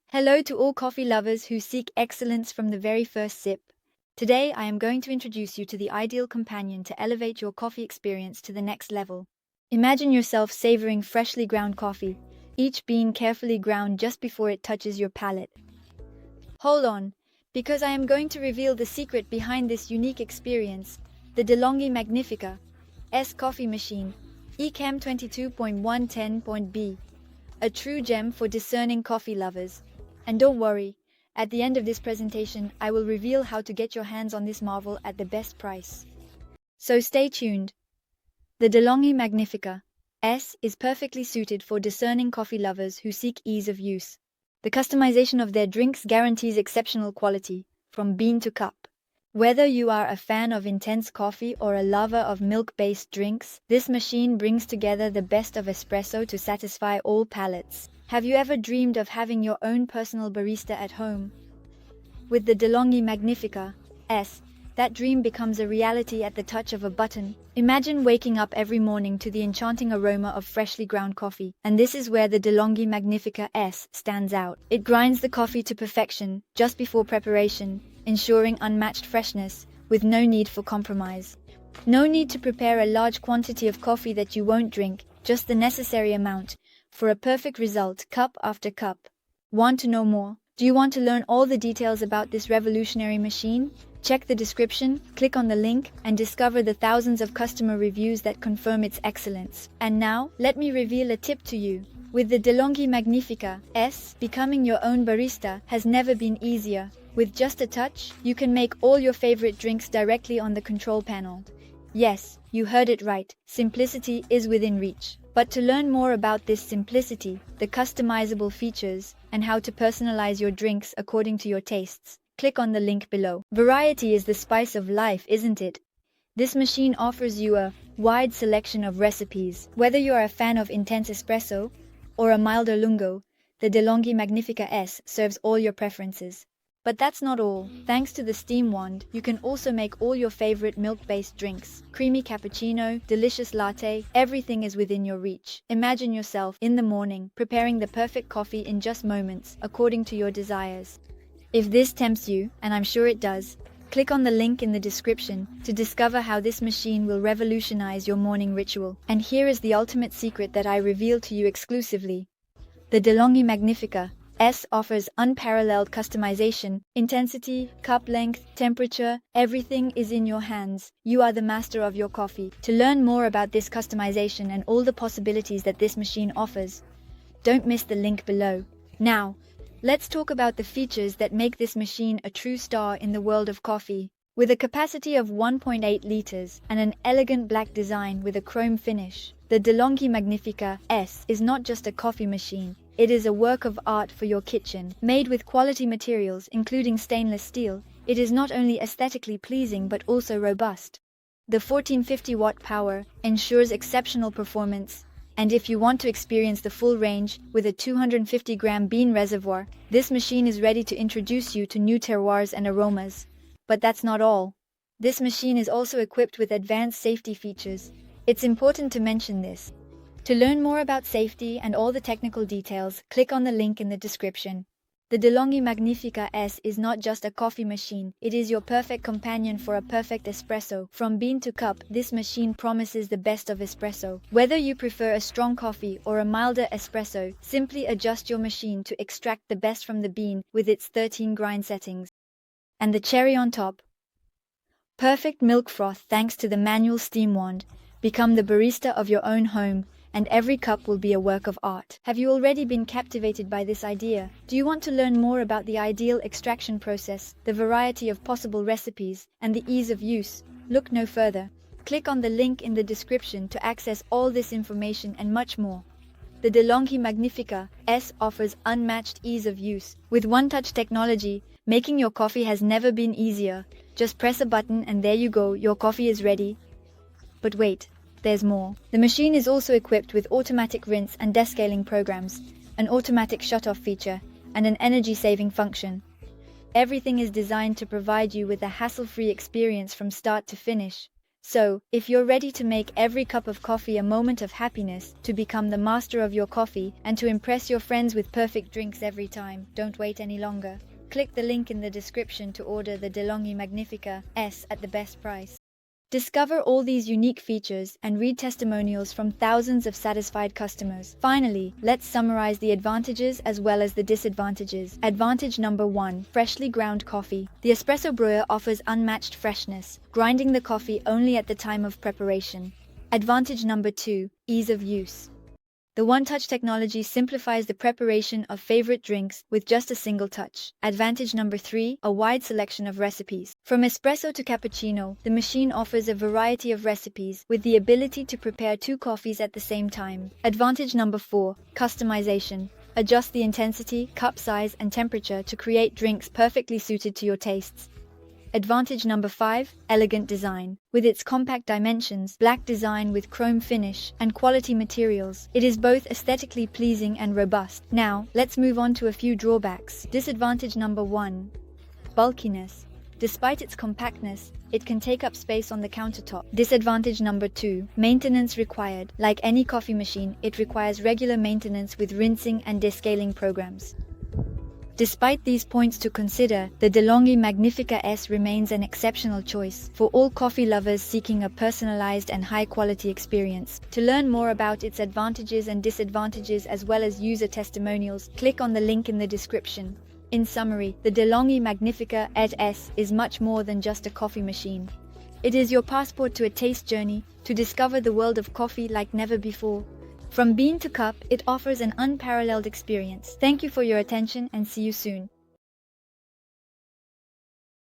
Hello to all coffee lovers who seek excellence from the very first sip. Today I am going to introduce you to the ideal companion to elevate your coffee experience to the next level. Imagine yourself savoring freshly ground coffee, each bean carefully ground just before it touches your palate. Hold on, because I am going to reveal the secret behind this unique experience, the De'Longhi Magnifica S coffee machine, ECAM 22.110.B, a true gem for discerning coffee lovers. And don't worry, at the end of this presentation, I will reveal how to get your hands on this marvel at the best price. So stay tuned. The De'Longhi Magnifica S is perfectly suited for discerning coffee lovers who seek ease of use. The customization of their drinks guarantees exceptional quality, from bean to cup. Whether you are a fan of intense coffee or a lover of milk-based drinks, this machine brings together the best of espresso to satisfy all palates. Have you ever dreamed of having your own personal barista at home? With the De'Longhi Magnifica S, that dream becomes a reality at the touch of a button. Imagine waking up every morning to the enchanting aroma of freshly ground coffee. And this is where the De'Longhi Magnifica S stands out. It grinds the coffee to perfection just before preparation, ensuring unmatched freshness with no need for compromise. No need to prepare a large quantity of coffee that you won't drink, just the necessary amount, for a perfect result cup after cup. Want to know more? Do you want to learn all the details about this revolutionary machine? Check the description, click on the link, and discover the thousands of customer reviews that confirm its excellence. And now, let me reveal a tip to you. With the De'Longhi Magnifica S, becoming your own barista has never been easier. With just a touch, you can make all your favorite drinks directly on the control panel. Yes, you heard it right, simplicity is within reach. But to learn more about this simplicity, the customizable features, and how to personalize your drinks according to your tastes, click on the link below. Variety is the spice of life, isn't it? This machine offers you a wide selection of recipes. Whether you are a fan of intense espresso or a milder lungo, the De'Longhi Magnifica S serves all your preferences. But that's not all. Thanks to the steam wand, you can also make all your favorite milk-based drinks. Creamy cappuccino, delicious latte, everything is within your reach. Imagine yourself in the morning, preparing the perfect coffee in just moments, according to your desires. If this tempts you, and I'm sure it does, click on the link in the description to discover how this machine will revolutionize your morning ritual. And here is the ultimate secret that I reveal to you exclusively. The De'Longhi Magnifica S offers unparalleled customization, intensity, cup length, temperature, everything is in your hands. You are the master of your coffee. To learn more about this customization and all the possibilities that this machine offers, don't miss the link below. Now, let's talk about the features that make this machine a true star in the world of coffee. With a capacity of 1.8 liters and an elegant black design with a chrome finish, the De'Longhi Magnifica S is not just a coffee machine. It is a work of art for your kitchen. Made with quality materials, including stainless steel, it is not only aesthetically pleasing but also robust. The 1450-watt power ensures exceptional performance, and if you want to experience the full range with a 250-gram bean reservoir, this machine is ready to introduce you to new terroirs and aromas. But that's not all. This machine is also equipped with advanced safety features. It's important to mention this. To learn more about safety and all the technical details, click on the link in the description. The De'Longhi Magnifica S is not just a coffee machine, it is your perfect companion for a perfect espresso. From bean to cup, this machine promises the best of espresso. Whether you prefer a strong coffee or a milder espresso, simply adjust your machine to extract the best from the bean with its 13 grind settings. And the cherry on top, perfect milk froth thanks to the manual steam wand. Become the barista of your own home, and every cup will be a work of art. Have you already been captivated by this idea? Do you want to learn more about the ideal extraction process, the variety of possible recipes, and the ease of use? Look no further. Click on the link in the description to access all this information and much more. The De'Longhi Magnifica S offers unmatched ease of use. With one-touch technology, making your coffee has never been easier. Just press a button and there you go, your coffee is ready. But wait, there's more. The machine is also equipped with automatic rinse and descaling programs, an automatic shut-off feature, and an energy-saving function. Everything is designed to provide you with a hassle-free experience from start to finish. So, if you're ready to make every cup of coffee a moment of happiness, to become the master of your coffee, and to impress your friends with perfect drinks every time, don't wait any longer. Click the link in the description to order the De'Longhi Magnifica S at the best price. Discover all these unique features and read testimonials from thousands of satisfied customers. Finally, let's summarize the advantages as well as the disadvantages. Advantage number 1. Freshly ground coffee. The espresso brewer offers unmatched freshness, grinding the coffee only at the time of preparation. Advantage number 2. Ease of use. The one-touch technology simplifies the preparation of favorite drinks with just a single touch. Advantage number 3. A wide selection of recipes. From espresso to cappuccino, the machine offers a variety of recipes with the ability to prepare 2 coffees at the same time. Advantage number 4. Customization. Adjust the intensity, cup size, and temperature to create drinks perfectly suited to your tastes. Advantage number 5. Elegant design. With its compact dimensions, black design with chrome finish, and quality materials, it is both aesthetically pleasing and robust. Now, let's move on to a few drawbacks. Disadvantage number 1. Bulkiness. Despite its compactness, it can take up space on the countertop. Disadvantage number 2. Maintenance required. Like any coffee machine, it requires regular maintenance with rinsing and descaling programs. Despite these points to consider, the De'Longhi Magnifica S remains an exceptional choice for all coffee lovers seeking a personalized and high-quality experience. To learn more about its advantages and disadvantages as well as user testimonials, click on the link in the description. In summary, the De'Longhi Magnifica S is much more than just a coffee machine. It is your passport to a taste journey, to discover the world of coffee like never before. From bean to cup, it offers an unparalleled experience. Thank you for your attention and see you soon.